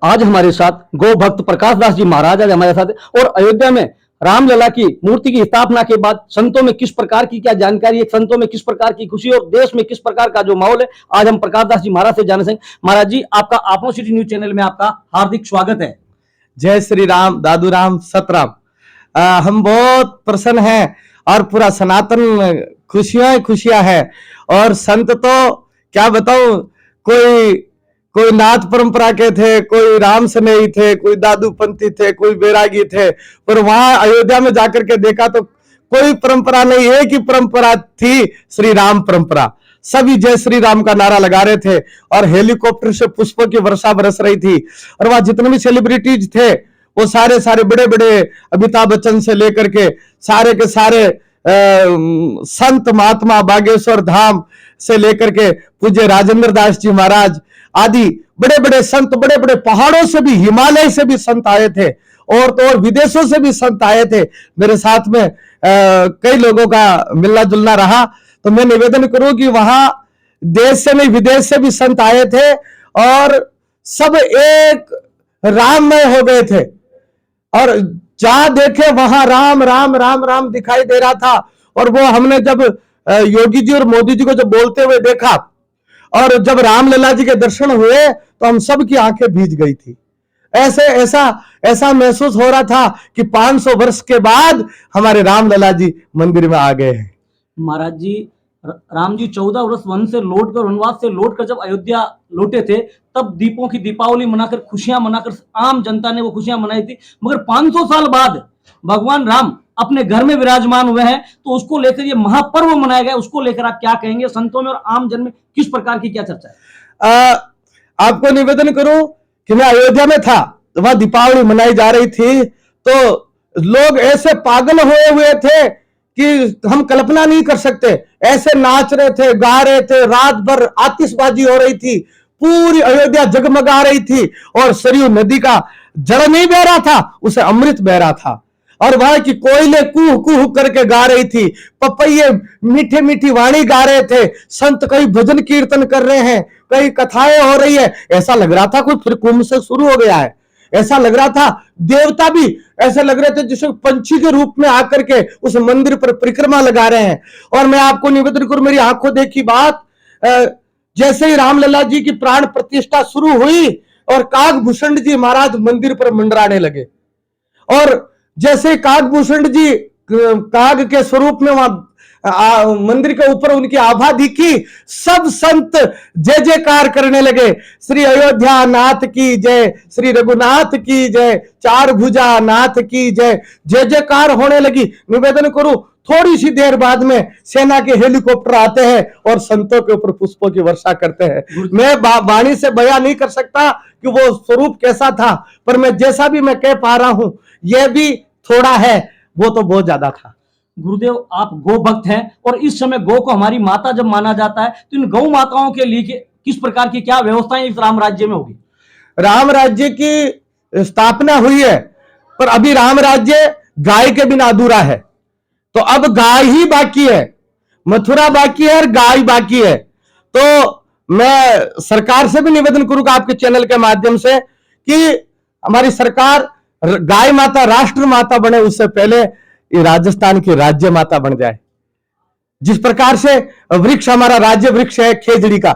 आज हमारे साथ गौ भक्त प्रकाश दास जी महाराज आज हमारे साथ और अयोध्या में रामलला की मूर्ति की स्थापना के बाद संतों में किस प्रकार की क्या जानकारी है, संतों में किस प्रकार की खुशी और देश में किस प्रकार का जो माहौल है, आज हम प्रकाश दास जी महाराज से जान सकेंगे। महाराज जी, आपका आपनो सिटी न्यूज चैनल में आपका हार्दिक स्वागत है। जय श्री राम, दादू राम, सतराम। हम बहुत प्रसन्न हैं और पूरा सनातन खुशियां है। और संत तो क्या बताऊं, कोई नाथ परंपरा के थे, कोई राम स्नेही थे, कोई दादू पंथी थे, कोई बैरागी थे। पर वहां अयोध्या में जाकर के देखा तो कोई परंपरा नहीं, एक ही परंपरा थी, श्री राम परंपरा। सभी जय श्री राम का नारा लगा रहे थे और हेलीकॉप्टर से पुष्पों की वर्षा बरस रही थी। और वहां जितने भी सेलिब्रिटीज थे वो सारे बड़े बड़े, अमिताभ बच्चन से लेकर के सारे के सारे संत महात्मा, बागेश्वर धाम से लेकर के पूज्य राजेंद्र दास जी महाराज आदि बड़े बड़े संत, बड़े बड़े पहाड़ों से भी, हिमालय से भी संत आए थे और तो और विदेशों से भी संत आए थे। मेरे साथ में कई लोगों का मिलना जुलना रहा। तो मैं निवेदन करूं कि वहां देश से नहीं विदेश से भी संत आए थे और सब एक राममय हो गए थे। और जहां देखे वहां राम राम राम राम दिखाई दे रहा था। और वो हमने जब योगी जी और मोदी जी को जब बोलते हुए देखा और जब रामलला जी के दर्शन हुए तो हम सब की आंखें भीज गई थी। ऐसा महसूस हो रहा था कि 500 वर्ष के बाद हमारे रामलला जी मंदिर में आ गए हैं। महाराज जी, राम जी 14 वर्ष वन से लौटकर, वनवास से लौटकर जब अयोध्या लौटे थे तब दीपों की दीपावली मनाकर, खुशियां मनाकर आम जनता ने वो खुशियां मनाई थी। मगर 500 साल बाद भगवान राम अपने घर में विराजमान हुए हैं तो उसको लेकर ये महापर्व मनाया गया, उसको लेकर आप क्या कहेंगे? संतों में और आम जन में किस प्रकार की क्या चर्चा है? आपको निवेदन करूं कि मैं अयोध्या में था, वहां दीपावली मनाई जा रही थी तो लोग ऐसे पागल हुए थे कि हम कल्पना नहीं कर सकते। ऐसे नाच रहे थे, गा रहे थे, रात भर आतिशबाजी हो रही थी, पूरी अयोध्या जगमगा रही थी और सरयू नदी का जल नहीं बह रहा था, उसे अमृत बह रहा था। और वहां की कोयले कुह कुह करके गा रही थी, पपैये मीठी मीठी वाणी गा रहे थे, संत कई भजन कीर्तन कर रहे हैं, कई कथाएं हो रही है। ऐसा लग रहा था कोई फिर कुंभ से शुरू हो गया है। ऐसा लग रहा था देवता भी ऐसे लग रहे थे जैसे पंछी के रूप में आकर के उस मंदिर पर परिक्रमा लगा रहे हैं। और मैं आपको निवेदन करूं, मेरी आंखों देखी बात, जैसे ही रामलला जी की प्राण प्रतिष्ठा शुरू हुई और कागभूषण जी महाराज मंदिर पर मंडराने लगे और जैसे कागभूषण जी काग के स्वरूप में वहां मंदिर के ऊपर उनकी आभा दिखी, सब संत जय जयकार करने लगे। श्री अयोध्या नाथ की जय, श्री रघुनाथ की जय, चार भुजा नाथ की जय, जय जयकार होने लगी। निवेदन करूं, थोड़ी सी देर बाद में सेना के हेलीकॉप्टर आते हैं और संतों के ऊपर पुष्पों की वर्षा करते हैं। मैं वाणी से बयां नहीं कर सकता कि वो स्वरूप कैसा था, पर मैं जैसा भी मैं कह पा रहा हूं, यह भी थोड़ा है, वो तो बहुत ज्यादा था। गुरुदेव, आप गौ भक्त हैं और इस समय गौ को हमारी माता जब माना जाता है तो इन गौ माताओं के लिए किस प्रकार की क्या व्यवस्थाएं इस राम राज्य में होगी? राम राज्य की स्थापना हुई है पर अभी राम राज्य गाय के बिना अधूरा है। तो अब गाय ही बाकी है, मथुरा बाकी है और गाय बाकी है। तो मैं सरकार से भी निवेदन करूंगा आपके चैनल के माध्यम से कि हमारी सरकार गाय माता राष्ट्र माता बने, उससे पहले राजस्थान की राज्य माता बन जाए। जिस प्रकार से वृक्ष हमारा राज्य वृक्ष है खेजड़ी का,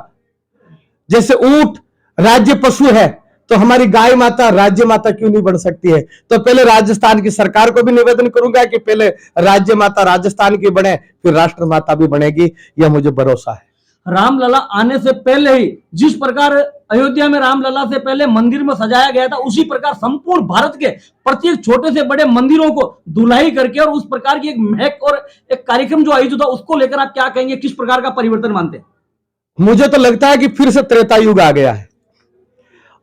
जैसे ऊंट राज्य पशु है, तो हमारी गाय माता राज्य माता क्यों नहीं बन सकती है? तो पहले राजस्थान की सरकार को भी निवेदन करूंगा कि पहले राज्य माता राजस्थान की बने, फिर राष्ट्र माता भी बनेगी, यह मुझे भरोसा है। रामलला आने से पहले ही जिस प्रकार अयोध्या में रामलला से पहले मंदिर में सजाया गया था, उसी प्रकार संपूर्ण भारत के प्रत्येक छोटे से बड़े मंदिरों को धुलाई करके और उस प्रकार की एक महक और एक कार्यक्रम जो आयोजित हुआ, उसको लेकर आप क्या कहेंगे? किस प्रकार का परिवर्तन मानते हैं? मुझे तो लगता है कि फिर से त्रेता युग आ गया है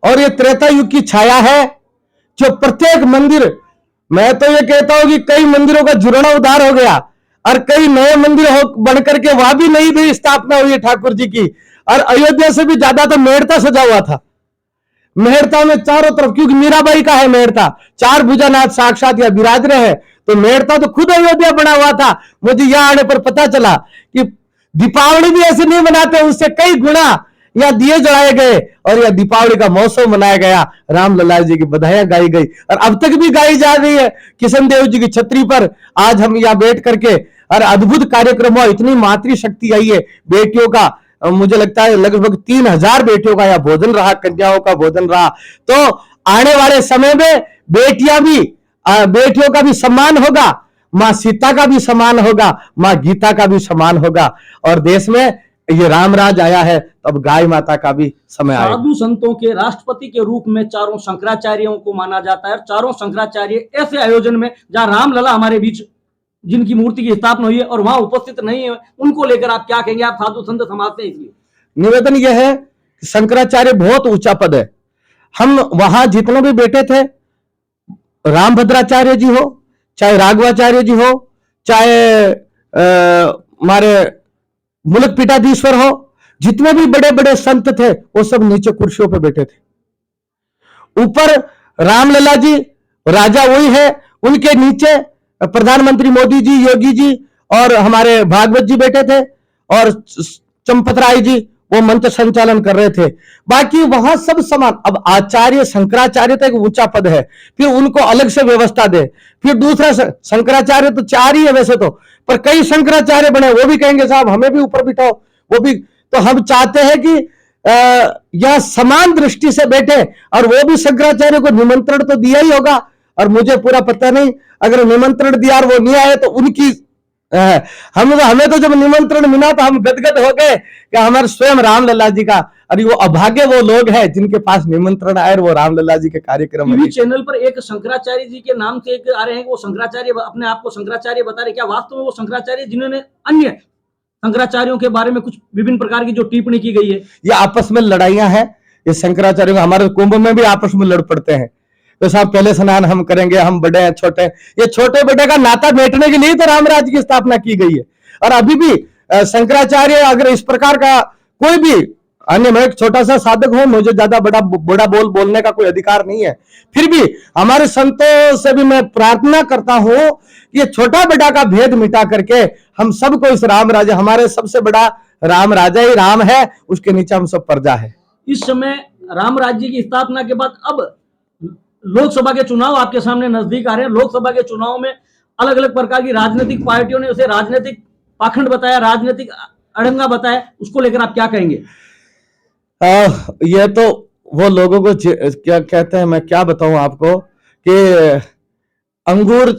और ये त्रेता युग की छाया है जो प्रत्येक मंदिर, मैं तो ये कहता हूं कि कई मंदिरों का जीर्णोद्धार हो गया और कई नए मंदिर बन करके वहां भी नई स्थापना हुई है ठाकुर जी की। और अयोध्या से भी ज्यादा तो मेड़ता सजा हुआ था। मेड़ता में चारों तरफ, क्योंकि मीराबाई का है मेड़ता, चार भुजानाथ साक्षात या विराज रहे हैं, तो मेड़ता तो खुद अयोध्या बना हुआ था। मुझे यहां आने पर पता चला कि दीपावली भी ऐसे नहीं मनाते, उससे कई गुना या दिए जलाए गए और या दीपावली का मौसम मनाया गया, रामलला जी की बधाइयां गाई गई और अब तक भी गाई जा रही है। किशन देव जी की छतरी पर आज हम यहाँ बैठ करके और अद्भुत कार्यक्रम हुआ, इतनी मातृशक्ति आई है बेटियों का। मुझे लगता है लगभग 3000 बेटियों का यहाँ भोजन रहा, कन्याओं का भोजन रहा। तो आने वाले समय में बेटियों का भी सम्मान होगा, मां सीता का भी सम्मान होगा, मां गीता का भी सम्मान होगा और देश में ये रामराज आया है तो अब गाय माता का भी समय आएगा। साधु संतों के राष्ट्रपति के रूप में चारों शंकराचार्यों को माना जाता है। चारों शंकराचार्य ऐसे आयोजन में जहां रामलला हमारे बीच जिनकी मूर्ति की स्थापना हुई है और वहां उपस्थित नहीं है, उनको लेकर आप क्या कहेंगे? आप साधु संत समाज से, इसलिए निवेदन यह है कि शंकराचार्य बहुत ऊंचा पद है। हम वहां जितने भी बैठे थे, रामभद्राचार्य जी हो, चाहे राघवाचार्य जी हो, चाहे हमारे मुलक पीठाधीश्वर हो, जितने भी बड़े बड़े संत थे वो सब नीचे कुर्सियों पर बैठे थे। ऊपर रामलला जी राजा वही है, उनके नीचे प्रधानमंत्री मोदी जी, योगी जी और हमारे भागवत जी बैठे थे और चंपत राय जी वो मंत्र संचालन कर रहे थे। बाकी वहां सब समान। अब आचार्य शंकराचार्य तो एक ऊंचा पद है, फिर उनको अलग से व्यवस्था दे। फिर दूसरा शंकराचार्य तो 4 ही है वैसे तो, पर कई शंकराचार्य बने, वो भी कहेंगे साहब हमें भी ऊपर बिठाओ, वो भी। तो हम चाहते हैं कि यह समान दृष्टि से बैठे और वो भी शंकराचार्य को निमंत्रण तो दिया ही होगा और मुझे पूरा पता नहीं अगर निमंत्रण दिया और वो नहीं आए तो उनकी हमें तो जब निमंत्रण मिला तो हम गदगद हो गए कि हमारे स्वयं रामलला जी का। अरे वो अभागे वो लोग हैं जिनके पास निमंत्रण आए, वो रामलला जी के कार्यक्रम टीवी चैनल पर एक शंकराचार्य जी के नाम से एक आ रहे हैं, वो शंकराचार्य अपने आप को शंकराचार्य बता रहे, क्या वास्तव में वो शंकराचार्य जिन्होंने अन्य शंकराचार्यों के बारे में कुछ विभिन्न प्रकार की जो टिप्पणी की गई है? ये आपस में लड़ाइयां हैं, ये शंकराचार्य हमारे कुंभ में भी आपस में लड़ पड़ते हैं। तो साहब पहले स्नान हम करेंगे, हम बड़े हैं छोटे, ये छोटे बड़े का नाता बैठने के लिए तो रामराज की स्थापना की गई है। और अभी भी शंकराचार्य अगर इस प्रकार का कोई भी अन्य, मैं एक छोटा सा साधक हूं, मुझे ज्यादा बड़ा बोलने का कोई अधिकार नहीं है, फिर भी हमारे संतों से भी मैं प्रार्थना करता हूं कि ये छोटा बड़ा का भेद मिटा करके हम सबको इस राम राजा, हमारे सबसे बड़ा राम राजा ही राम है, उसके नीचे हम सब प्रजा है। इस समय राम राज्य की स्थापना के बाद अब लोकसभा के चुनाव आपके सामने नजदीक आ रहे हैं। लोकसभा के चुनाव में अलग अलग प्रकार की राजनीतिक पार्टियों ने उसे राजनीतिक पाखंड बताया, राजनीतिक अड़ंगा बताया, उसको लेकर आप क्या कहेंगे? यह तो वो लोगों को क्या कहते हैं, मैं क्या बताऊं आपको कि अंगूर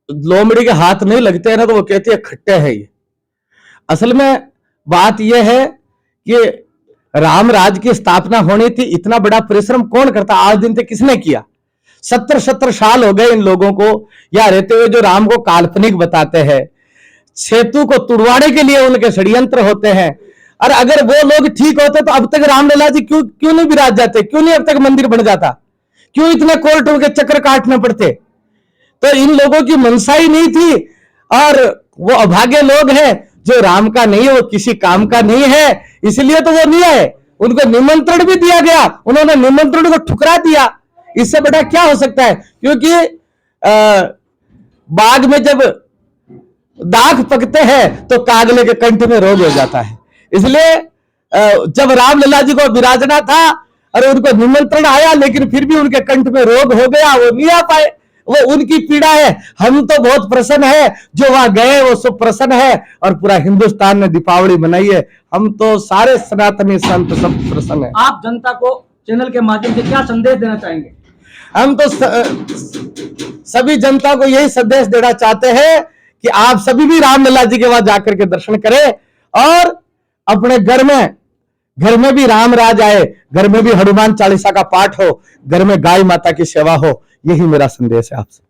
लोमड़ी के हाथ नहीं लगते हैं ना, तो वो कहते हैं खट्टे हैं। ये असल में बात यह है कि रामराज की स्थापना होनी थी, इतना बड़ा परिश्रम कौन करता? आज दिन तक किसने किया? 70 साल हो गए इन लोगों को यहाँ रहते हुए, जो राम को काल्पनिक बताते हैं, सेतु को तुड़वाने के लिए उनके षड्यंत्र होते हैं। और अगर वो लोग ठीक होते तो अब तक रामलला जी क्यों नहीं विराज जाते? क्यों नहीं अब तक मंदिर बन जाता? क्यों इतने कोर्टों के चक्कर काटने पड़ते? तो इन लोगों की मनसा ही नहीं थी और वो अभागे लोग हैं जो राम का नहीं है, वो किसी काम का नहीं है, इसलिए तो वो नहीं आए। उनको निमंत्रण भी दिया गया, उन्होंने निमंत्रण को ठुकरा दिया। इससे बड़ा क्या हो सकता है? क्योंकि बाग में जब दाख पकते हैं तो कागले के कंठ में रोग हो जाता है। इसलिए जब रामलला जी को विराजना था और उनको निमंत्रण आया, लेकिन फिर भी उनके कंठ में रोग हो गया, वो नहीं आ पाए। वो उनकी पीड़ा है। हम तो बहुत प्रसन्न है, जो वहां गए वो सब प्रसन्न है और पूरा हिंदुस्तान ने दीपावली मनाई है। हम तो सारे सनातनी संत सब प्रसन्न है। आप जनता को चैनल के माध्यम से क्या संदेश देना चाहेंगे? हम तो सभी जनता को यही संदेश देना चाहते हैं कि आप सभी भी रामलला जी के वहां जाकर के दर्शन करें और अपने घर में भी रामराज आए, घर में भी हनुमान चालीसा का पाठ हो, घर में गाय माता की सेवा हो। यही मेरा संदेश है आपसे।